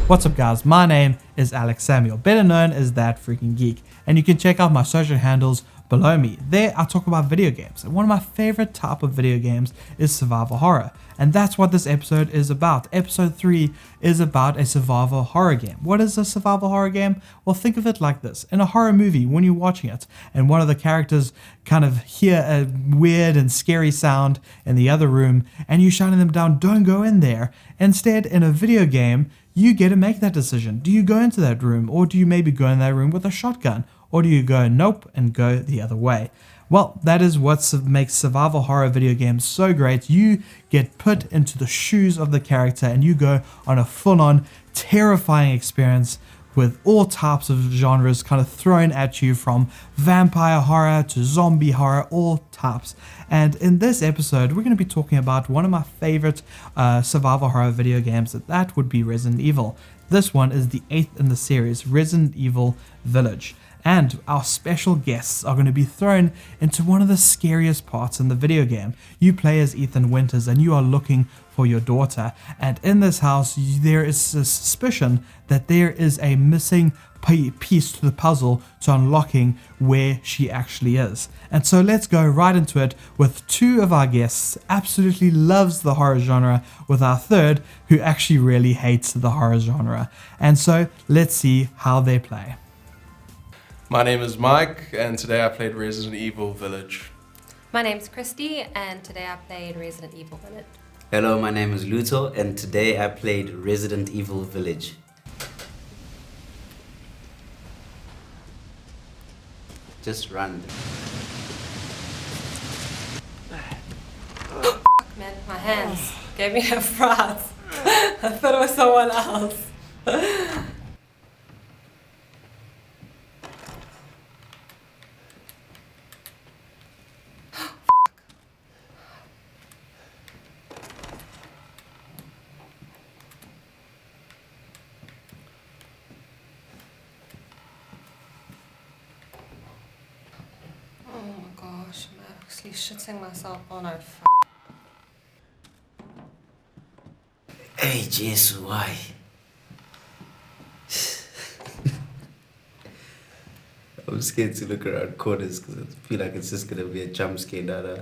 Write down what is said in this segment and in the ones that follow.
What's up guys, my name is Alex Samuel, better known as That Freaking Geek, and you can check out my social handles below me. There I talk about video games, and one of my favorite type of video games is survival horror, and that's what this episode is about. Episode 3 is about a survival horror game. What is a survival horror game? Well, think of it like this. In a horror movie, when you're watching it, and one of the characters kind of hear a weird and scary sound in the other room, and you're shouting them down, don't go in there. Instead, in a video game, you get to make that decision. Do you go into that room, or do you maybe go in that room with a shotgun? Or do you go nope and go the other way? Well, that is what makes survival horror video games so great. You get put into the shoes of the character and you go on a full-on terrifying experience with all types of genres kind of thrown at you, from vampire horror to zombie horror, all types. And in this episode, we're going to be talking about one of my favorite survival horror video games, that would be Resident Evil. This one is the 8th in the series, Resident Evil Village. And our special guests are going to be thrown into one of the scariest parts in the video game. You play as Ethan Winters and you are looking for your daughter. And in this house, there is a suspicion that there is a missing piece to the puzzle to unlocking where she actually is. And so let's go right into it with two of our guests absolutely loves the horror genre, with our third who actually really hates the horror genre. And so let's see how they play. My name is Mike, and today I played Resident Evil Village. My name's Kristi, and today I played Resident Evil Village. Hello, my name is Lutho, and today I played Resident Evil Village. Just run. Man, my hands gave me a fright. I thought it was someone else. I'm actually shitting myself. Oh no, Hey, Jesus, why? I'm scared to look around corners because I feel like it's just gonna be a jump scare now.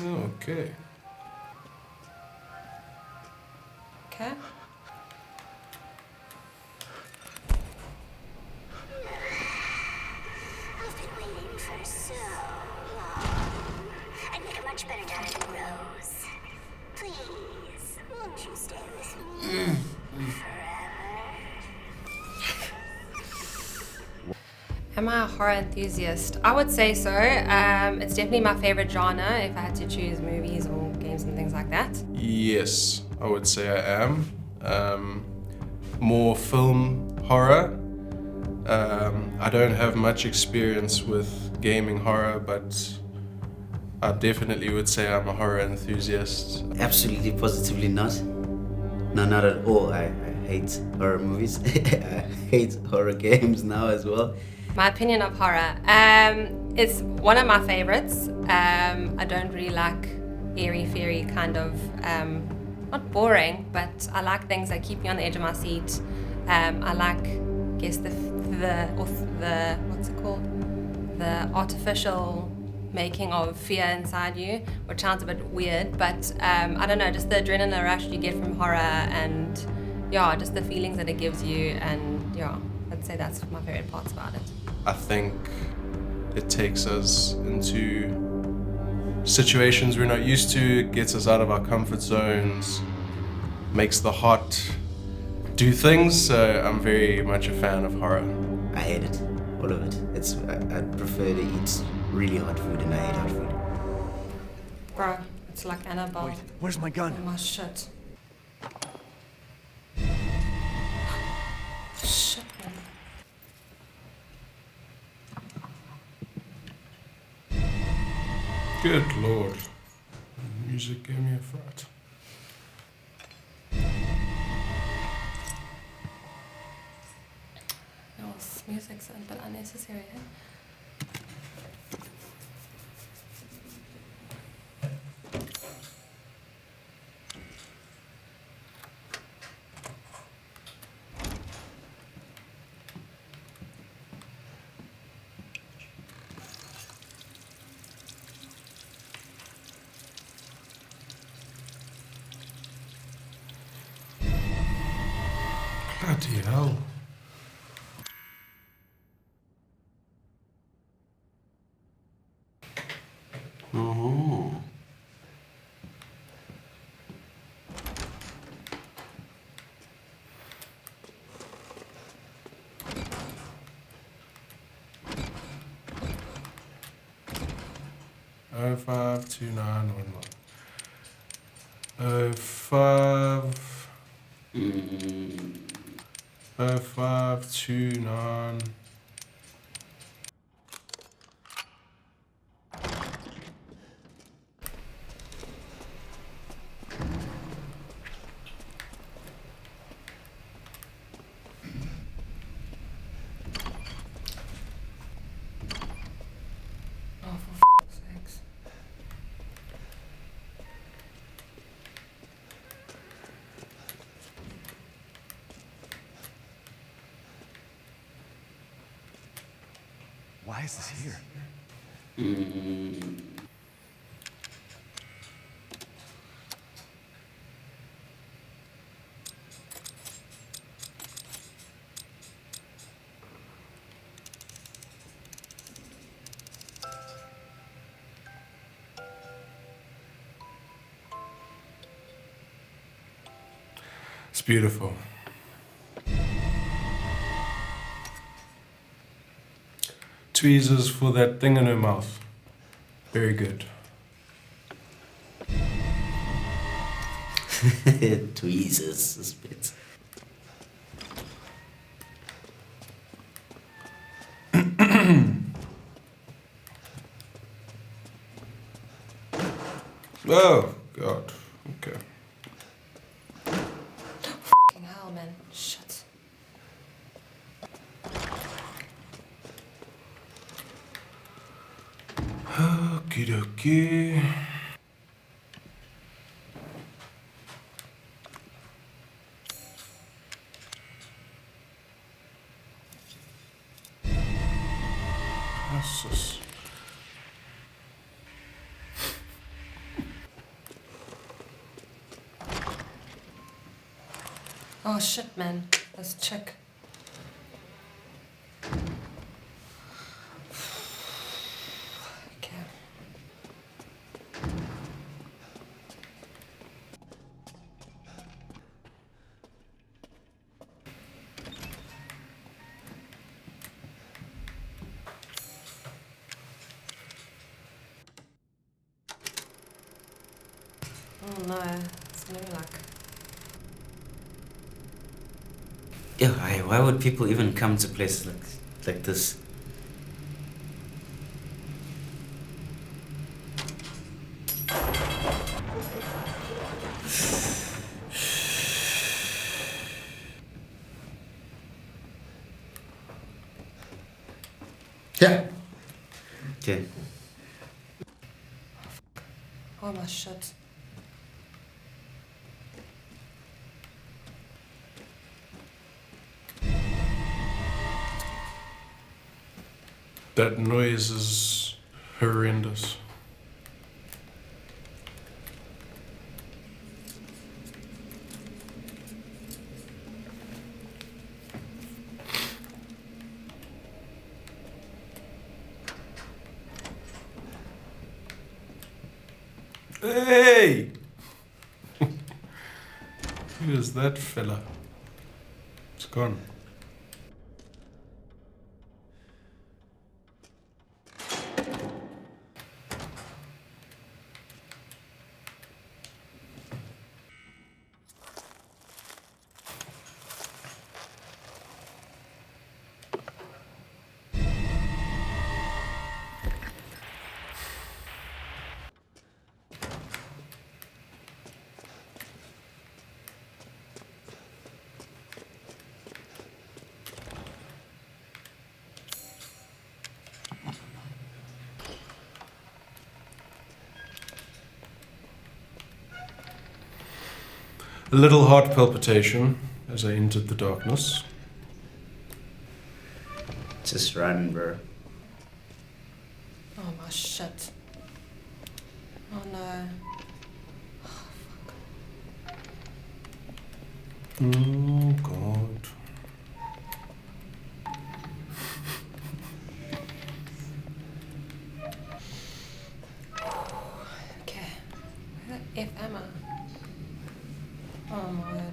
Okay. okay. I've been waiting for so long. I'd make a much better Dr. Rose. Please, won't you stay with me forever? Am I a horror enthusiast? I would say so. It's definitely my favorite genre if I had to choose movies or games and things like that. Yes, I would say I am. More film horror. I don't have much experience with gaming horror, but I definitely would say I'm a horror enthusiast. Absolutely, positively not. No, not at all. I hate horror movies. I hate horror games now as well. My opinion of horror. It's one of my favorites. I don't really like airy-fairy kind of, not boring, but I like things that keep me on the edge of my seat. I like, I guess, the what's it called? The artificial making of fear inside you, which sounds a bit weird, but I don't know, just the adrenaline rush you get from horror, and yeah, just the feelings that it gives you, and yeah, I'd say that's my favorite parts about it. I think it takes us into situations we're not used to, gets us out of our comfort zones, makes the heart do things, so I'm very much a fan of horror. I hate it, all of it. I prefer to eat really hot food, and I hate hot food. Bro, it's like Annabelle. Wait, where's my gun? Oh my shit. Shit, man. Good lord. The music gave me a fright. No, this music's a bit unnecessary, eh? Bloody hell. Oh. Oh 052911. 05 0529. Oh, for sakes. Why is this here? It's beautiful. Tweezers for that thing in her mouth. Very good. Tweezers, this bit. Oh, God. Okay. Fucking hell, man. Shit. Okie dokie. Jesus. Oh shit, man. This chick. Okay. Oh no, it's new luck. Yeah, why would people even come to places like this? Yeah. Okay. Oh my shit. That noise is horrendous. Hey! Who is that fella? It's gone. A little heart palpitation as I entered the darkness. Just run, bro. Oh my shit. Oh no. Oh God. Okay. Where the F am I? Oh my word.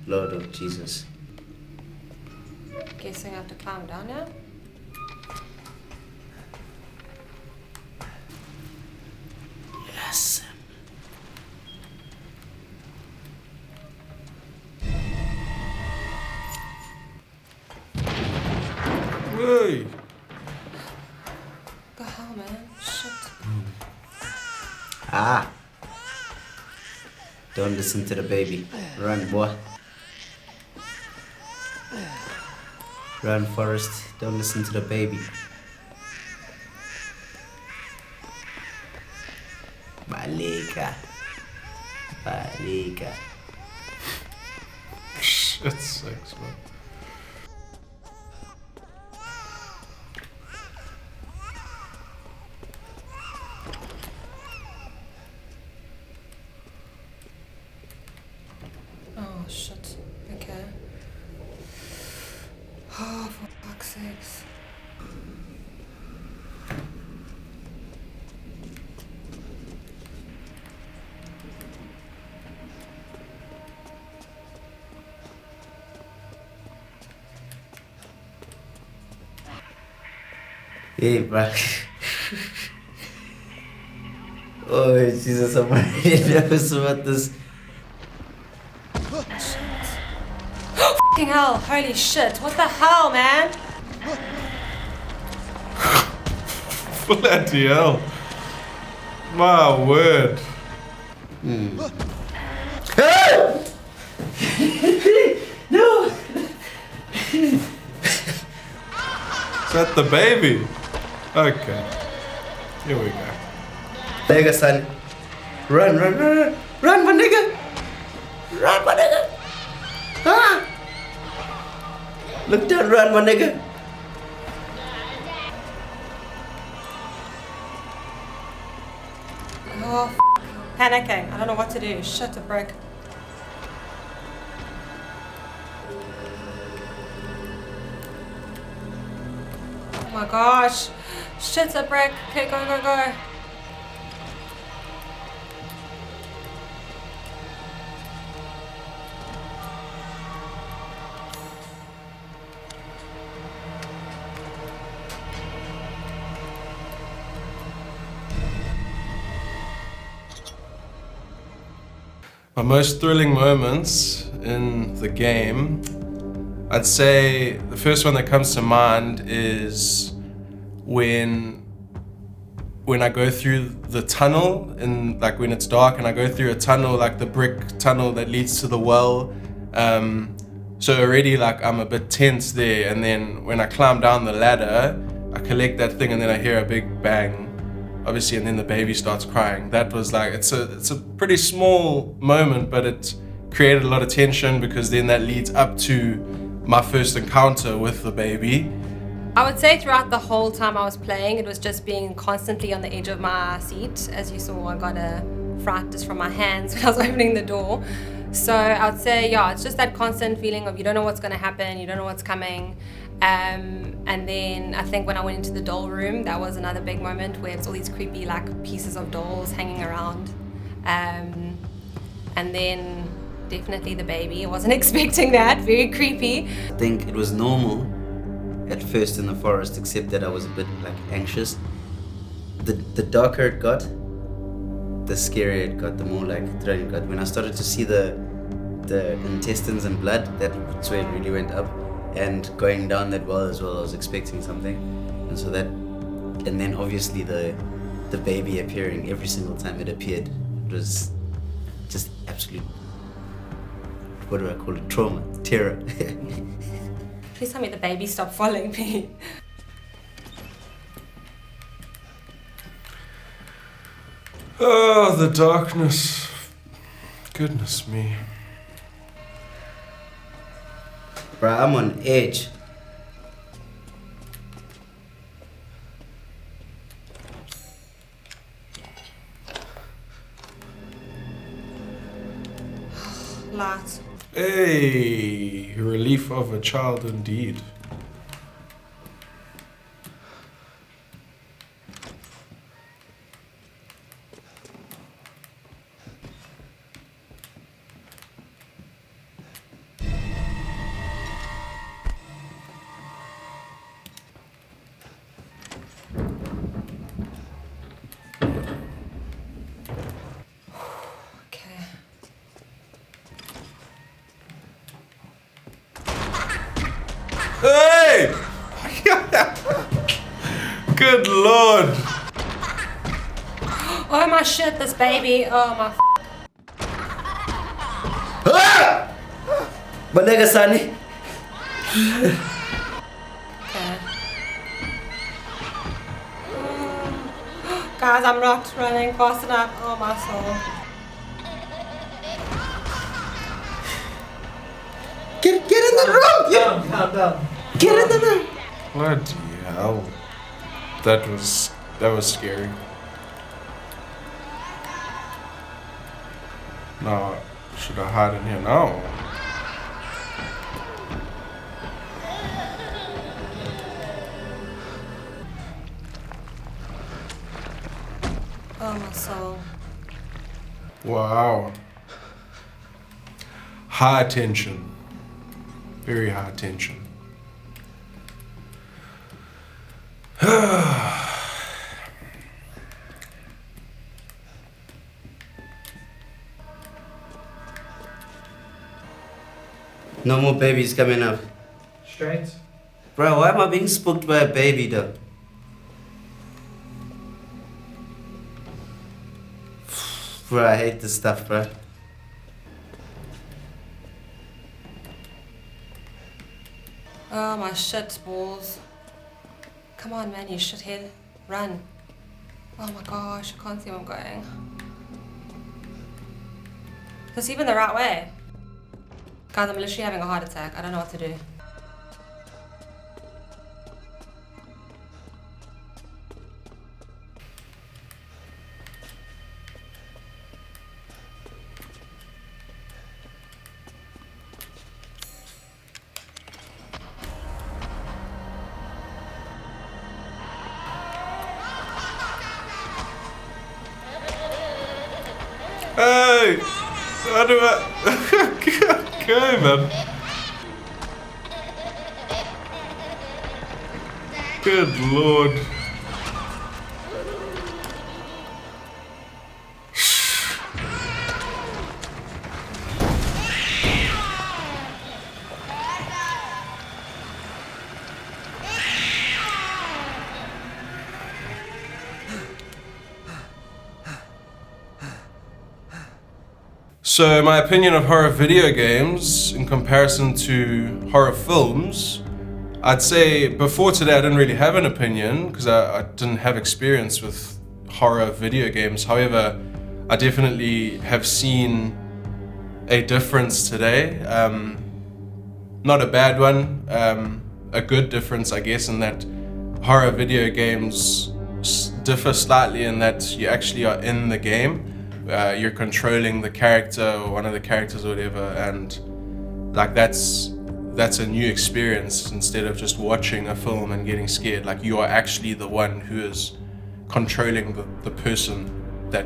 Lord of Jesus. Guessing I have to climb down now? Yes. Hey! The hell, man? Shit. Ah. Don't listen to the baby. Run, boy. Run, Forrest. Don't listen to the baby. Balika. Balika. Shit sucks, man. Oh shit. Okay. Oh, for fuck's sakes. Hey, bro. Oh, Jesus, I'm already nervous about this. Fucking hell. Holy shit. What the hell, man? Bloody hell. My word. No! Is that the baby? Okay. Here we go. Nigga, son. Run, run, run, run. Run, my nigga. Run, my nigga. Ah! Look down, run, my nigga. Oh, panicking. I don't know what to do. Shit, it broke. Oh my gosh. Shit, it broke. Okay, go, go, go. My most thrilling moments in the game, I'd say the first one that comes to mind is when I go through the tunnel, and like when it's dark and I go through a tunnel, like the brick tunnel that leads to the well. So already like I'm a bit tense there, and then when I climb down the ladder, I collect that thing and then I hear a big bang, obviously, and then the baby starts crying. That was like, it's a pretty small moment, but it created a lot of tension because then that leads up to my first encounter with the baby. I would say throughout the whole time I was playing, it was just being constantly on the edge of my seat. As you saw, I got a fright just from my hands when I was opening the door. So I would say, yeah, it's just that constant feeling of you don't know what's going to happen, you don't know what's coming. And then I think when I went into the doll room, that was another big moment where it's all these creepy like pieces of dolls hanging around. And then definitely the baby. I wasn't expecting that. Very creepy. I think it was normal at first in the forest, except that I was a bit like anxious. The darker it got, the scarier it got, the more like thrilling it got. When I started to see the intestines and blood, that's where it really went up. And going down that well as well, I was expecting something. And so that, and then obviously the baby appearing every single time it appeared, it was just absolute, what do I call it, trauma, terror. Please tell me the baby stopped following me. Oh, the darkness. Goodness me. Bruh, I'm on edge. Light. Hey, relief of a child indeed. Okay. Hey! Good lord! Oh my shit, this baby. Oh my. Balega Sani. Okay. Guys, I'm not running fast enough. Oh my soul. Get in the room! Down. Get in the room! Bloody hell. That was scary. No, should I hide in here now? Oh my soul. Wow. High tension. Very high tension. No more babies coming up. Straight. Bro, why am I being spooked by a baby though? Bro, I hate this stuff, bro. Oh my shit balls. Come on, man, you shithead. Run. Oh my gosh, I can't see where I'm going. Is this even the right way? Guys, I'm literally having a heart attack. I don't know what to do. Hey! How do I... Okay, man. Good lord. So my opinion of horror video games in comparison to horror films, I'd say before today I didn't really have an opinion because I didn't have experience with horror video games. However, I definitely have seen a difference today. Not a bad one, a good difference I guess, in that horror video games differ slightly in that you actually are in the game. You're controlling the character or one of the characters or whatever, and like that's a new experience instead of just watching a film and getting scared. Like you are actually the one who is controlling the person that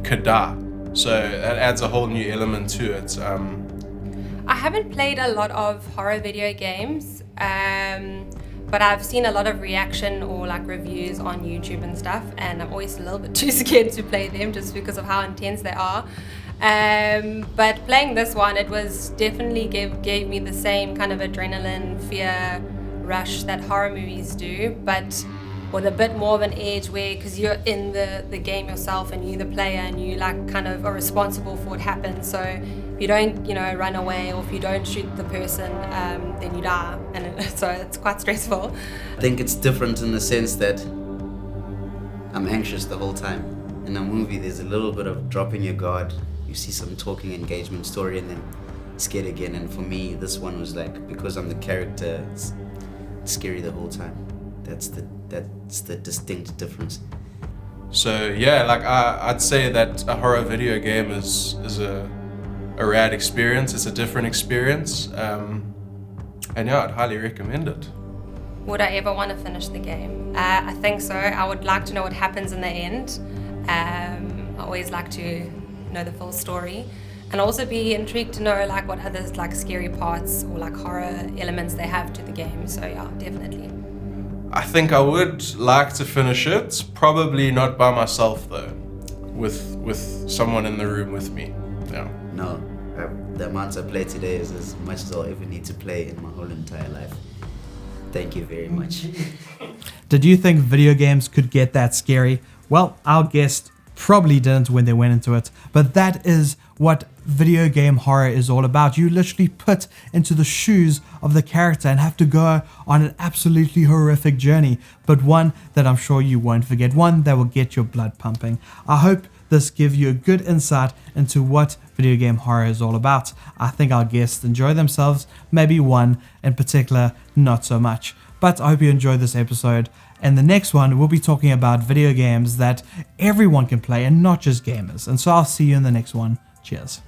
could die. So that adds a whole new element to it. I haven't played a lot of horror video games, but I've seen a lot of reaction or like reviews on YouTube and stuff, and I'm always a little bit too scared to play them just because of how intense they are. But playing this one, it was definitely gave me the same kind of adrenaline, fear rush that horror movies do, but with a bit more of an edge where, because you're in the game yourself and you're the player and you like kind of are responsible for what happens. So if you don't, run away, or if you don't shoot the person, then you die, and so it's quite stressful. I think it's different in the sense that I'm anxious the whole time. In a movie, there's a little bit of dropping your guard. you see some talking engagement story and then scared again. And for me, this one was like, because I'm the character, it's scary the whole time. That's the distinct difference. So yeah, like I'd say that a horror video game is a rad experience. It's a different experience, and yeah, I'd highly recommend it. Would I ever want to finish the game? I think so. I would like to know what happens in the end. I always like to know the full story, and also be intrigued to know like what other like scary parts or like horror elements they have to the game. So yeah, definitely. I think I would like to finish it, probably not by myself though, with someone in the room with me. Yeah. No, the amount I played today is as much as I'll ever need to play in my whole entire life. Thank you very much. Did you think video games could get that scary? Well, our guest probably didn't when they went into it, but that is what video game horror is all about. You literally put into the shoes of the character and have to go on an absolutely horrific journey, but one that I'm sure you won't forget, one that will get your blood pumping. I hope this gives you a good insight into what video game horror is all about. I think our guests enjoy themselves, maybe one in particular not so much. But I hope you enjoyed this episode. And the next one, we'll be talking about video games that everyone can play and not just gamers. And so I'll see you in the next one. Cheers.